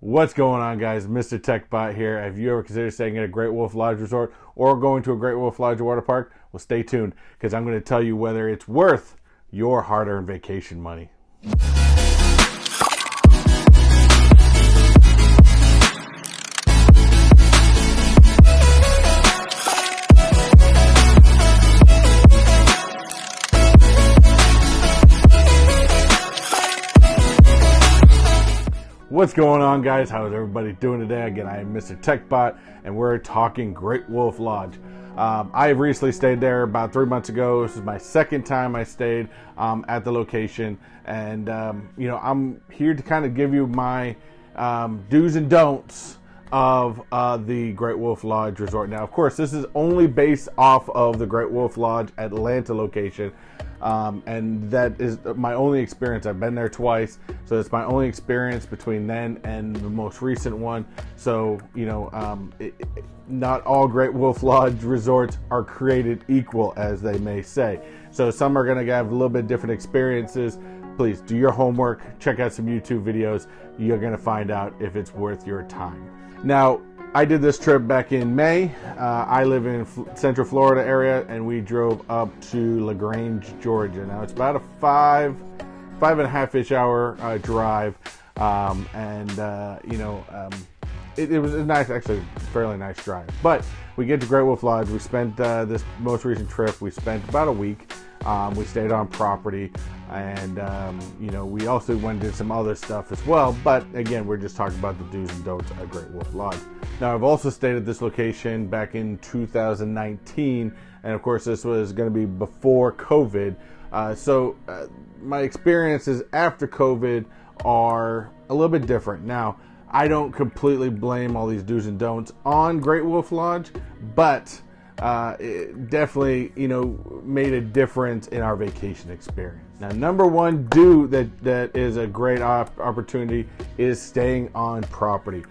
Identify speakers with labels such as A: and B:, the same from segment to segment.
A: What's going on, guys? Mr. Techbot here. Have you ever considered staying at a Great Wolf Lodge resort or going to a Great Wolf Lodge water park? Well, stay tuned because I'm going to tell you whether it's worth your hard-earned vacation money. What's going on, guys? How is everybody doing today? Again, I am Mr. Techbot, and we're talking Great Wolf Lodge. I recently stayed there about 3 months ago. This is my second time I stayed at the location, and I'm here to kind of give you my do's and don'ts of the Great Wolf Lodge Resort. Now, of course, this is only based off of the Great Wolf Lodge Atlanta location. And that is my only experience. I've been there twice, so it's my only experience between then and the most recent one. So, not all Great Wolf Lodge resorts are created equal, as they may say. So some are going to have a little bit different experiences. Please do your homework, check out some YouTube videos. You're going to find out if it's worth your time. Now, I did this trip back in May. I live in Central Florida area, and we drove up to LaGrange, Georgia. Now it's about a five and a half-ish hour drive, it was a nice, actually fairly nice drive. But we get to Great Wolf Lodge. We spent this most recent trip. We spent about a week. We stayed on property, and we also went and did some other stuff as well. But again, we're just talking about the do's and don'ts at Great Wolf Lodge. Now, I've also stayed at this location back in 2019, and of course, this was going to be before COVID. So my experiences after COVID are a little bit different. Now, I don't completely blame all these do's and don'ts on Great Wolf Lodge, but it definitely, made a difference in our vacation experience. Now, number one do that is a great opportunity is staying on property.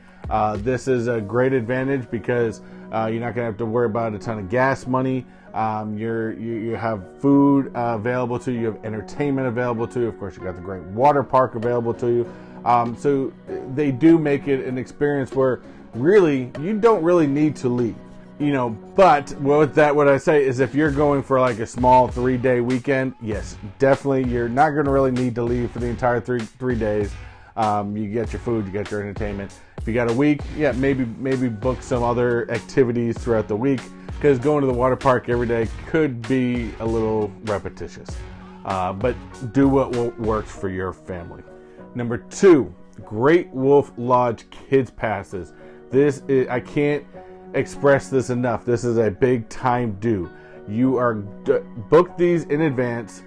A: This is a great advantage because you're not going to have to worry about a ton of gas money. You have food available to you. You have entertainment available to you. Of course, you got the great water park available to you. So they do make it an experience where really you don't really need to leave. But with that, what I say is if you're going for like a small 3-day weekend, yes, definitely you're not going to really need to leave for the entire three days. You get your food, you get your entertainment. If you got a week, yeah, maybe book some other activities throughout the week, because going to the water park every day could be a little repetitious. But do what works for your family. Number two, Great Wolf Lodge Kids Passes. I can't express this enough. This is a big time due. You are book these in advance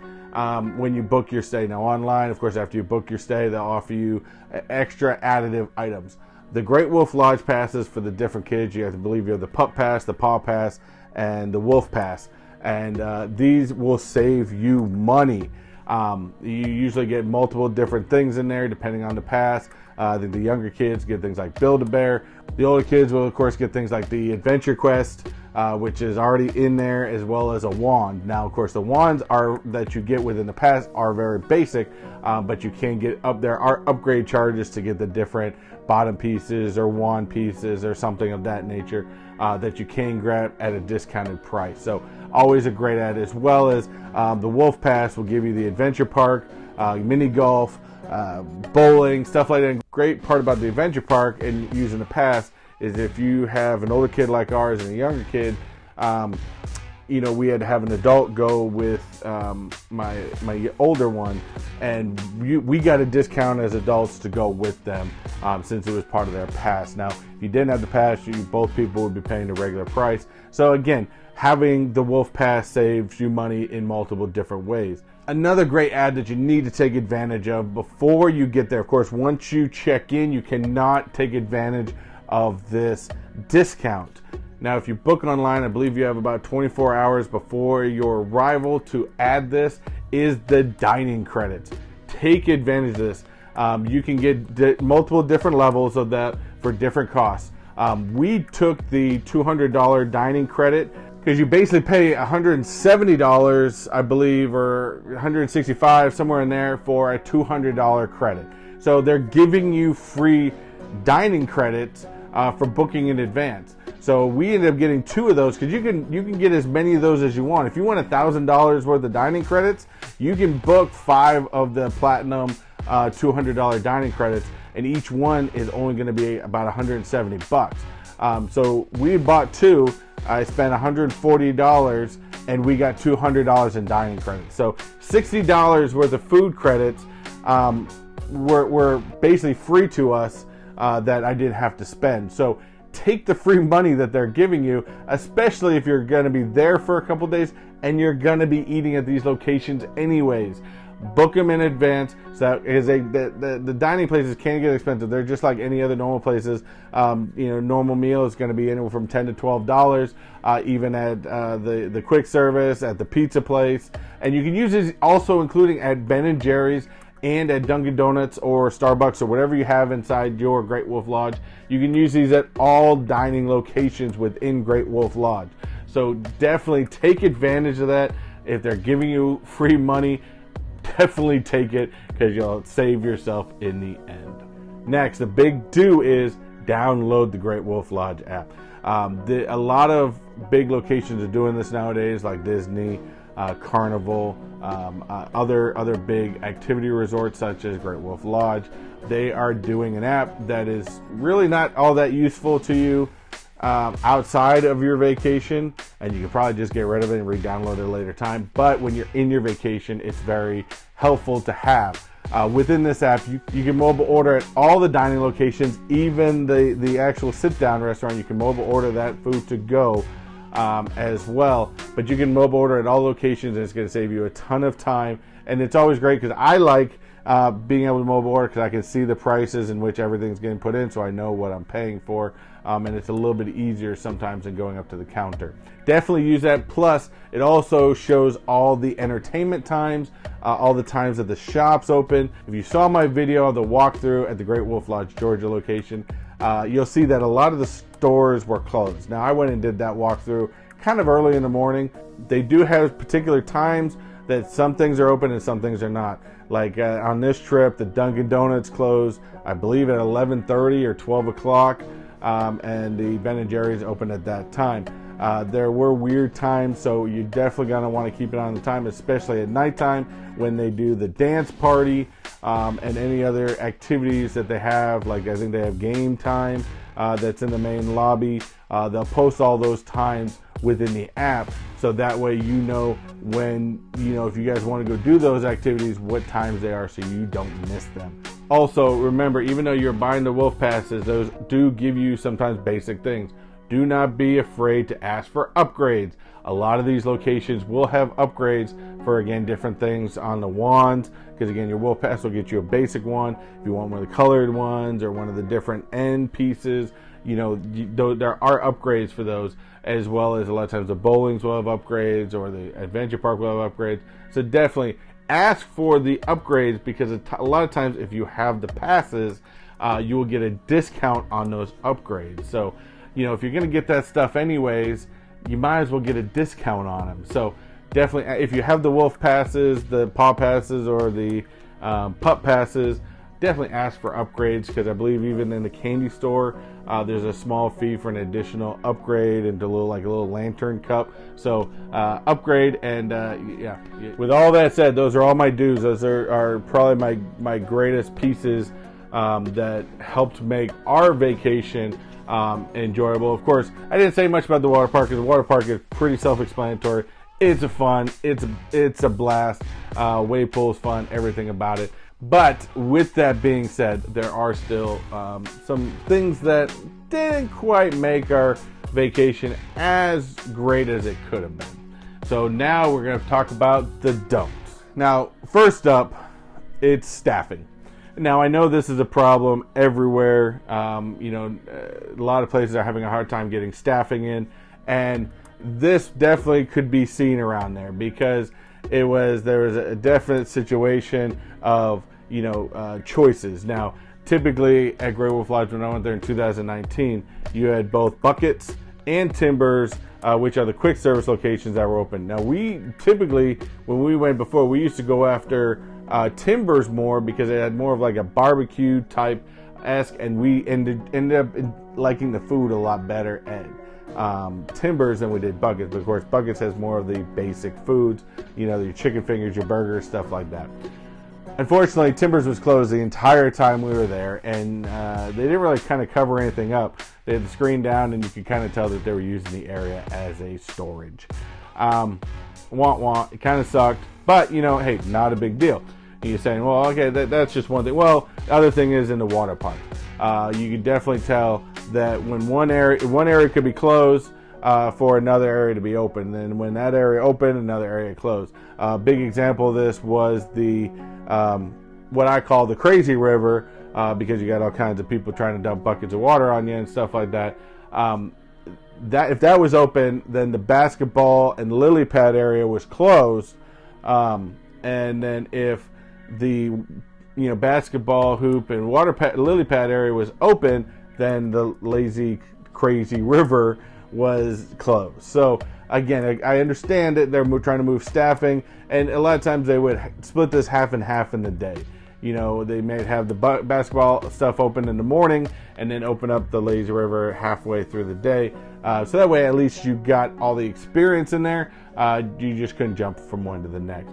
A: when you book your stay. Now online, of course, after you book your stay, they'll offer you extra additive items. The Great Wolf Lodge passes for the different kids, you have to believe you have the Pup Pass, the Paw Pass, and the Wolf Pass. And these will save you money. You usually get multiple different things in there depending on the pass. The younger kids get things like Build-A-Bear. The older kids will, of course, get things like the Adventure Quest, which is already in there, as well as a wand. Now, of course, the wands that you get within the pass are very basic, but you can get there are upgrade charges to get the different bottom pieces or wand pieces or something of that nature that you can grab at a discounted price. So always a great add, as well as the Wolf Pass will give you the Adventure Park, mini golf, bowling, stuff like that. Great part about the Adventure Park and using the pass is if you have an older kid like ours and a younger kid, we had to have an adult go with my older one, and we got a discount as adults to go with them since it was part of their pass. Now, if you didn't have the pass, both people would be paying the regular price. So again, having the Wolf Pass saves you money in multiple different ways. Another great ad that you need to take advantage of before you get there. Of course, once you check in, you cannot take advantage of this discount. Now, if you book online, I believe you have about 24 hours before your arrival to add this, is the dining credits. Take advantage of this. You can get multiple different levels of that for different costs. We took the $200 dining credit because you basically pay $170, I believe, or $165, somewhere in there, for a $200 credit. So they're giving you free dining credits for booking in advance. So we ended up getting 2 of those because you can get as many of those as you want. If you want $1,000 worth of dining credits, you can book 5 of the platinum $200 dining credits, and each one is only going to be about $170. So we bought 2. I spent $140 and we got $200 in dining credits. So $60 worth of food credits were basically free to us that I didn't have to spend. So take the free money that they're giving you, especially if you're going to be there for a couple days and you're going to be eating at these locations anyways. Book them in advance, so because the dining places can get expensive. They're just like any other normal places. Normal meal is going to be anywhere from $10 to $12, even at the quick service, at the pizza place, and you can use these also including at Ben & Jerry's and at Dunkin' Donuts or Starbucks or whatever you have inside your Great Wolf Lodge. You can use these at all dining locations within Great Wolf Lodge. So definitely take advantage of that. If they're giving you free money, definitely take it because you'll save yourself in the end. Next, the big do is download the Great Wolf Lodge app. A lot of big locations are doing this nowadays, like Disney, Carnival, other big activity resorts such as Great Wolf Lodge. They are doing an app that is really not all that useful to you outside of your vacation, and you can probably just get rid of it and re-download it at a later time. But when you're in your vacation, it's very helpful to have. Within this app, you can mobile order at all the dining locations, even the actual sit-down restaurant. You can mobile order that food to go as well. But you can mobile order at all locations, and it's going to save you a ton of time. And it's always great because I like being able to mobile order because I can see the prices in which everything's getting put in, so I know what I'm paying for. And it's a little bit easier sometimes than going up to the counter. Definitely use that. Plus, it also shows all the entertainment times, all the times that the shop's open. If you saw my video of the walkthrough at the Great Wolf Lodge, Georgia location, you'll see that a lot of the stores were closed. Now, I went and did that walkthrough kind of early in the morning. They do have particular times that some things are open and some things are not. Like on this trip, the Dunkin' Donuts closed, I believe, at 11:30 or 12 o'clock. And the Ben & Jerry's open at that time. There were weird times, so you're definitely going to want to keep it on the time, especially at nighttime when they do the dance party and any other activities that they have. Like I think they have game time that's in the main lobby. They'll post all those times within the app, so that way you know when, if you guys want to go do those activities, what times they are, so you don't miss them. Also, remember, even though you're buying the Wolf Passes, those do give you sometimes basic things. Do not be afraid to ask for upgrades. A lot of these locations will have upgrades for, again, different things on the wands, because, again, your Wolf Pass will get you a basic one. If you want one of the colored ones or one of the different end pieces, there are upgrades for those, as well as a lot of times the bowlings will have upgrades or the adventure park will have upgrades. So definitely ask for the upgrades, because a lot of times if you have the passes, you will get a discount on those upgrades. So, if you're going to get that stuff anyways, you might as well get a discount on them. So definitely, if you have the Wolf Passes, the Paw Passes, or the Pup Passes, definitely ask for upgrades, because I believe even in the candy store, there's a small fee for an additional upgrade into a little lantern cup. So upgrade, and yeah. With all that said, those are all my dues. Those are probably my greatest pieces that helped make our vacation enjoyable. Of course, I didn't say much about the water park, because the water park is pretty self-explanatory. It's a fun, it's a blast. Wave pool's fun, everything about it. But with that being said, there are still some things that didn't quite make our vacation as great as it could have been. So now we're going to talk about the don'ts. Now, first up, it's staffing. Now, I know this is a problem everywhere. A lot of places are having a hard time getting staffing in, and this definitely could be seen around there, because there was a definite situation of choices. Now, typically at Great Wolf Lodge, when I went there in 2019, you had both Buckets and Timbers, which are the quick service locations that were open. Now, we typically, when we went before, we used to go after Timbers more, because it had more of like a barbecue type and we ended up liking the food a lot better at Timbers than we did Buckets. But of course, Buckets has more of the basic foods, your chicken fingers, your burgers, stuff like that. Unfortunately, Timbers was closed the entire time we were there, and they didn't really kind of cover anything up. They had the screen down, and you could kind of tell that they were using the area as a storage. It kind of sucked, but hey, not a big deal. And you're saying, well, okay, that's just one thing. Well, the other thing is in the water park. You can definitely tell that when one area could be closed for another area to be open, then when that area opened, another area closed. A big example of this was the what I call the crazy river, because you got all kinds of people trying to dump buckets of water on you and stuff like that. That if that was open, then the basketball and lily pad area was closed, and then if the basketball hoop and lily pad area was open, then the lazy crazy river was closed. So again, I understand that they're trying to move staffing, and a lot of times they would split this half and half in the day. They may have the basketball stuff open in the morning and then open up the lazy river halfway through the day. So that way, at least you got all the experience in there. You just couldn't jump from one to the next.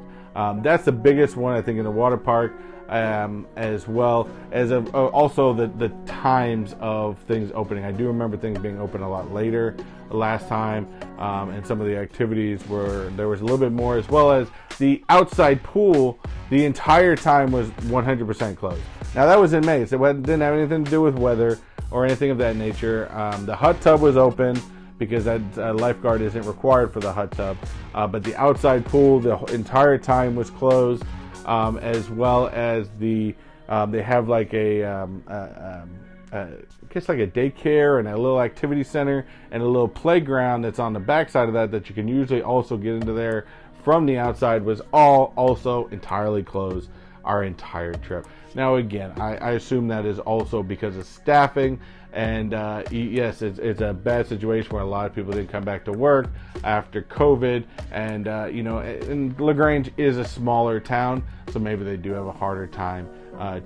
A: That's the biggest one, I think, in the water park, as well as also the times of things opening. I do remember things being open a lot later last time, and some of the activities there was a little bit more, as well as the outside pool. The entire time was 100% closed. Now that was in May, so it didn't have anything to do with weather or anything of that nature. The hot tub was open because that lifeguard isn't required for the hot tub, but the outside pool the entire time was closed, as well as they have like I guess like a daycare and a little activity center and a little playground that's on the backside of that you can usually also get into there from the outside, was all also entirely closed our entire trip. Now again, I assume that is also because of staffing, and yes, it's a bad situation where a lot of people didn't come back to work after COVID, and and LaGrange is a smaller town, so maybe they do have a harder time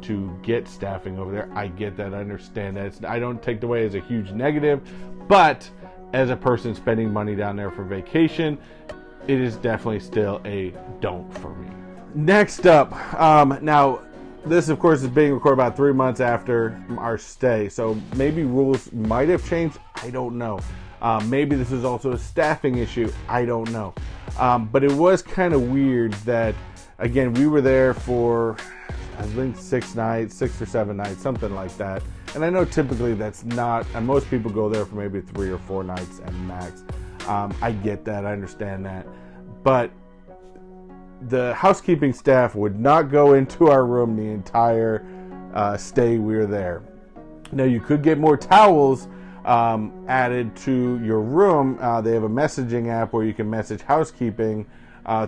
A: to get staffing over there. I get that, I understand that. I don't take it away as a huge negative, but as a person spending money down there for vacation, it is definitely still a don't for me. Next up, now this of course is being recorded about 3 months after our stay, so maybe rules might have changed, I don't know. Maybe this is also a staffing issue, I don't know. But it was kind of weird that, again, we were there for I think 6 or 7 nights, something like that. And I know typically that's not, and most people go there for maybe 3 or 4 nights at max. I get that, I understand that. But the housekeeping staff would not go into our room the entire stay we were there. Now, you could get more towels added to your room. They have a messaging app where you can message housekeeping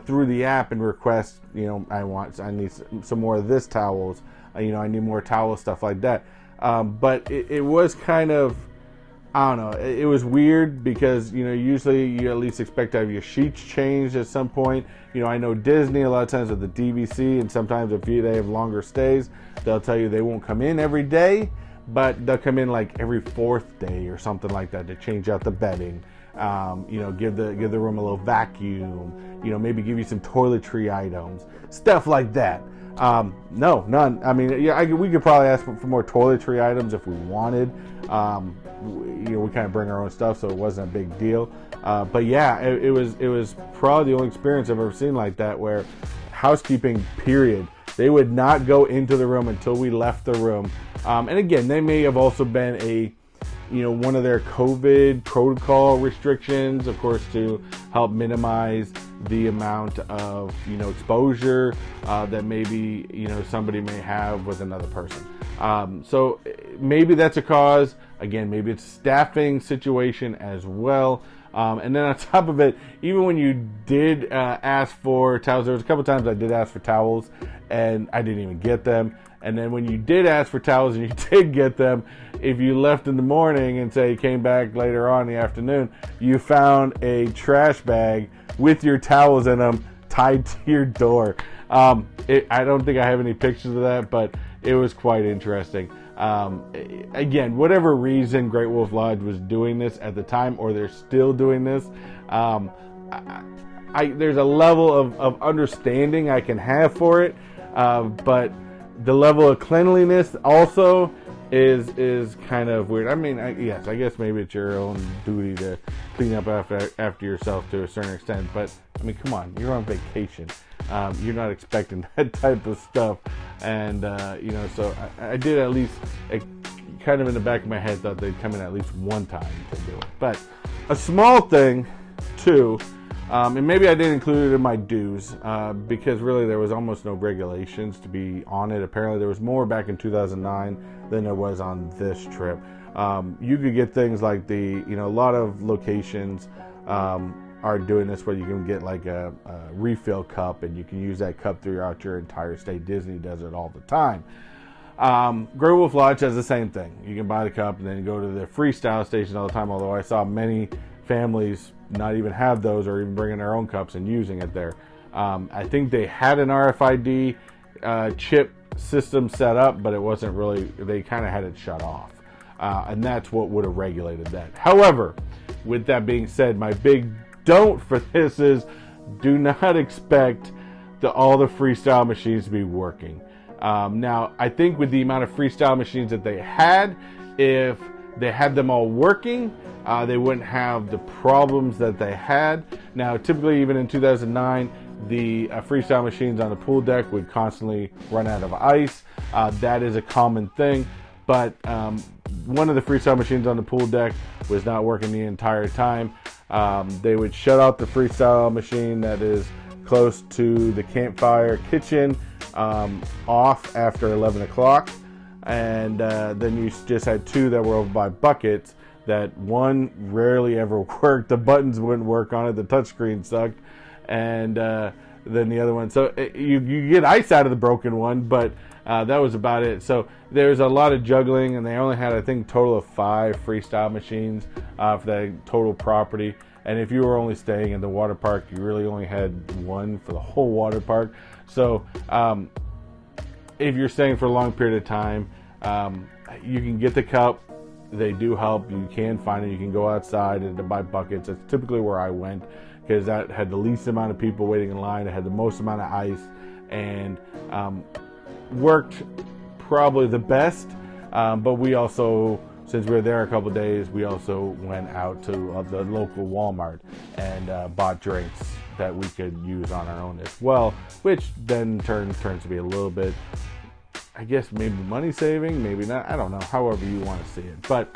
A: through the app and request, I need some more of this towels. I need more towel, stuff like that. But it was kind of, I don't know, it was weird because, usually you at least expect to have your sheets changed at some point. I know Disney, a lot of times with the DVC, and sometimes if they have longer stays, they'll tell you they won't come in every day, but they'll come in like every 4th day or something like that to change out the bedding. Give the room a little vacuum, maybe give you some toiletry items, stuff like that. No, none. I mean, yeah, we could probably ask for more toiletry items if we wanted. We kind of bring our own stuff, so it wasn't a big deal. But yeah, it was probably the only experience I've ever seen like that, where housekeeping, period, they would not go into the room until we left the room. And again, they may have also been one of their COVID protocol restrictions, of course, to help minimize the amount of, exposure that maybe, somebody may have with another person. So maybe that's a cause. Again, maybe it's a staffing situation as well. And then on top of it, even when you did ask for towels, there was a couple times I did ask for towels and I didn't even get them. And then when you did ask for towels and you did get them, if you left in the morning and say you came back later on in the afternoon, you found a trash bag with your towels in them tied to your door. I don't think I have any pictures of that, but it was quite interesting. Again, whatever reason Great Wolf Lodge was doing this at the time, or they're still doing this, there's a level of understanding I can have for it, but the level of cleanliness also is kind of weird. I mean, yes, I guess maybe it's your own duty to clean up after yourself to a certain extent, but I mean, come on, you're on vacation. You're not expecting that type of stuff, and so I did at least, kind of in the back of my head, thought they'd come in at least one time to do it. But a small thing too, and maybe I didn't include it in my dues, because really there was almost no regulations to be on it. Apparently there was more back in 2009 than there was on this trip. You could get things like a lot of locations are doing this, where you can get like a refill cup, and you can use that cup throughout your entire stay. Disney does it all the time. Great Wolf Lodge has the same thing. You can buy the cup and then go to the Freestyle station all the time, although I saw many families not even have those, or even bringing their own cups and using it there. I think they had an RFID chip system set up, but it wasn't really, they kind of had it shut off. And that's what would have regulated that. However, with that being said, my big don't for this is, do not expect all the Freestyle machines to be working. Now, I think with the amount of Freestyle machines that they had, if they had them all working, they wouldn't have the problems that they had. Now, typically, even in 2009, the Freestyle machines on the pool deck would constantly run out of ice. That is a common thing, but one of the Freestyle machines on the pool deck was not working the entire time. They would shut off the Freestyle machine that is close to the campfire kitchen off after 11 o'clock. And then you just had two that were over by buckets, that one rarely ever worked. The buttons wouldn't work on it. The touchscreen sucked. And then the other one. So you get ice out of the broken one, but that was about it. So there's a lot of juggling, and they only had, I think, a total of 5 Freestyle machines for that total property. And if you were only staying in the water park, you really only had one for the whole water park. So if you're staying for a long period of time, you can get the cup. They do help. You can find it. You can go outside and buy buckets. That's typically where I went, because that had the least amount of people waiting in line. It had the most amount of ice, and worked probably the best. But we also, since we were there a couple of days, we also went out to the local Walmart and bought drinks that we could use on our own as well, which then turns to be a little bit, I guess, maybe money saving, maybe not. I don't know, however you want to see it. But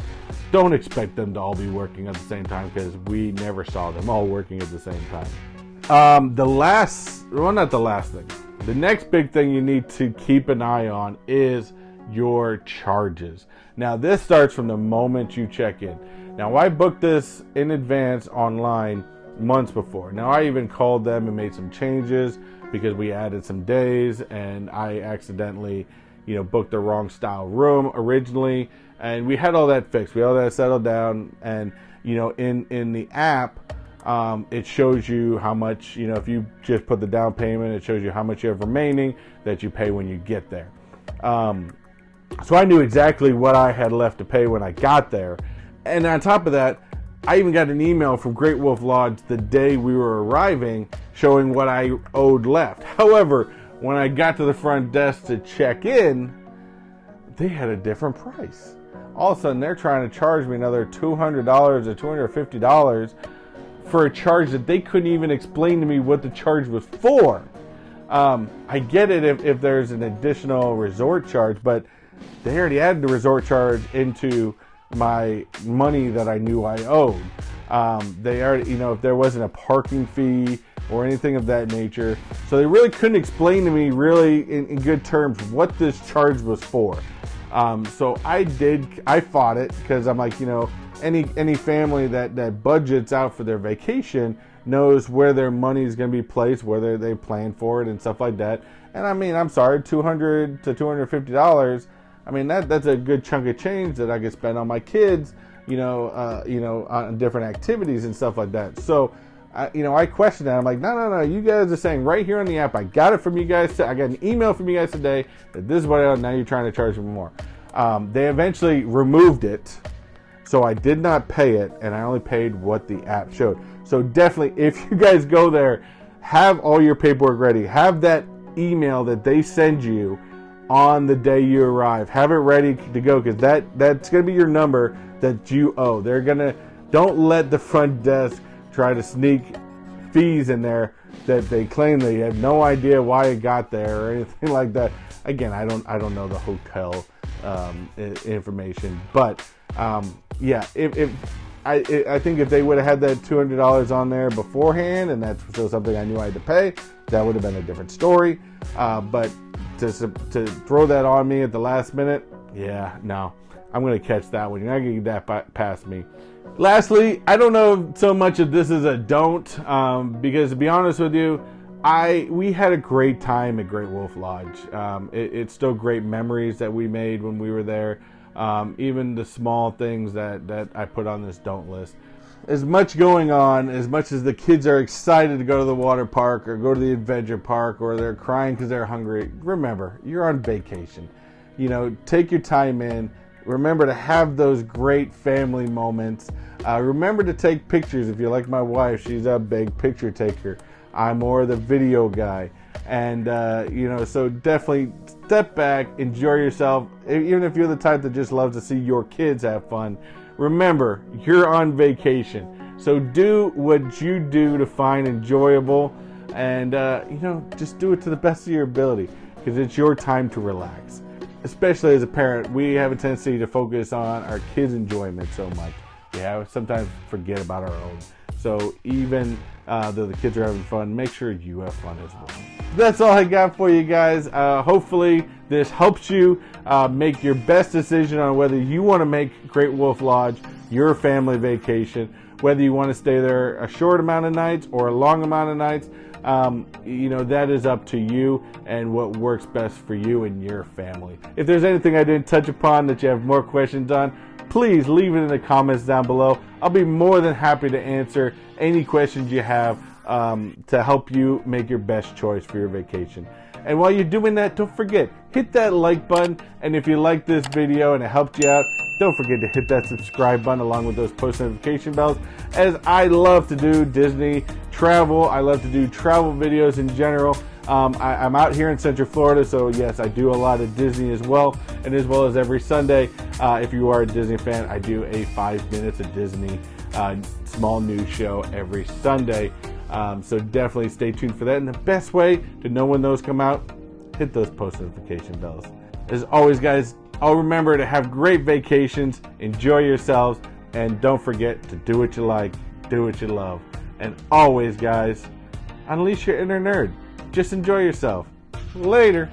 A: don't expect them to all be working at the same time, because we never saw them all working at the same time. Not the last thing. The next big thing you need to keep an eye on is your charges. Now, this starts from the moment you check in. Now, I booked this in advance online months before. Now, I even called them and made some changes because we added some days, and I accidentally, booked the wrong style room originally, and we had all that fixed. We had all that settled down, and in the app, it shows you how much, if you just put the down payment, it shows you how much you have remaining that you pay when you get there. So I knew exactly what I had left to pay when I got there. And on top of that, I even got an email from Great Wolf Lodge the day we were arriving showing what I owed left. However, when I got to the front desk to check in, they had a different price. All of a sudden, they're trying to charge me another $200 or $250 for a charge that they couldn't even explain to me what the charge was for. I get it if there's an additional resort charge, but they already added the resort charge into my money that I knew I owed. They already, if there wasn't a parking fee or anything of that nature. So they really couldn't explain to me really in good terms what this charge was for. So I fought it, because I'm like, any family that budgets out for their vacation knows where their money is going to be placed, whether they plan for it and stuff like that. And I mean, I'm sorry, $200 to $250. I mean, that's a good chunk of change that I could spend on my kids, on different activities and stuff like that. So I questioned that. I'm like, no, you guys are saying right here on the app, I got it from you guys. I got an email from you guys today that this is what now you're trying to charge me more. They eventually removed it, so I did not pay it, and I only paid what the app showed. So definitely, if you guys go there, have all your paperwork ready. Have that email that they send you on the day you arrive. Have it ready to go, because that's going to be your number that you owe. Don't let the front desk try to sneak fees in there that they claim they have no idea why it got there or anything like that. Again, I don't know the hotel information, but yeah, I think if they would have had that $200 on there beforehand, and that's still something I knew I had to pay, that would have been a different story. But to throw that on me at the last minute, yeah, no, I'm going to catch that one. You're not going to get that past me. Lastly, I don't know so much if this is a don't, because to be honest with you, we had a great time at Great Wolf Lodge. It's still great memories that we made when we were there. Even the small things that I put on this don't list. As much going on, as much as the kids are excited to go to the water park or go to the adventure park, or they're crying because they're hungry, remember, you're on vacation. Take your time in. Remember to have those great family moments. Remember to take pictures. If you're like my wife, she's a big picture taker. I'm more the video guy. And, so definitely step back, enjoy yourself. Even if you're the type that just loves to see your kids have fun, remember, you're on vacation. So do what you do to find enjoyable, and, just do it to the best of your ability, because it's your time to relax. Especially as a parent, we have a tendency to focus on our kids' enjoyment so much. We sometimes forget about our own. So even though the kids are having fun, make sure you have fun as well. That's all I got for you guys. Hopefully this helps you make your best decision on whether you want to make Great Wolf Lodge your family vacation, whether you want to stay there a short amount of nights or a long amount of nights. That is up to you and what works best for you and your family. If there's anything I didn't touch upon that you have more questions on, please leave it in the comments down below. I'll be more than happy to answer any questions you have to help you make your best choice for your vacation. And while you're doing that, don't forget, hit that like button. And if you like this video and it helped you out, don't forget to hit that subscribe button along with those post notification bells, as I love to do Disney travel. I love to do travel videos in general. I'm out here in Central Florida, so yes, I do a lot of Disney as well. And as well as every Sunday, if you are a Disney fan, I do a 5 minutes of Disney small news show every Sunday. So definitely stay tuned for that. And the best way to know when those come out, hit those post notification bells. As always, guys, I'll remember to have great vacations, enjoy yourselves, and don't forget to do what you like, do what you love. And always, guys, unleash your inner nerd. Just enjoy yourself. Later.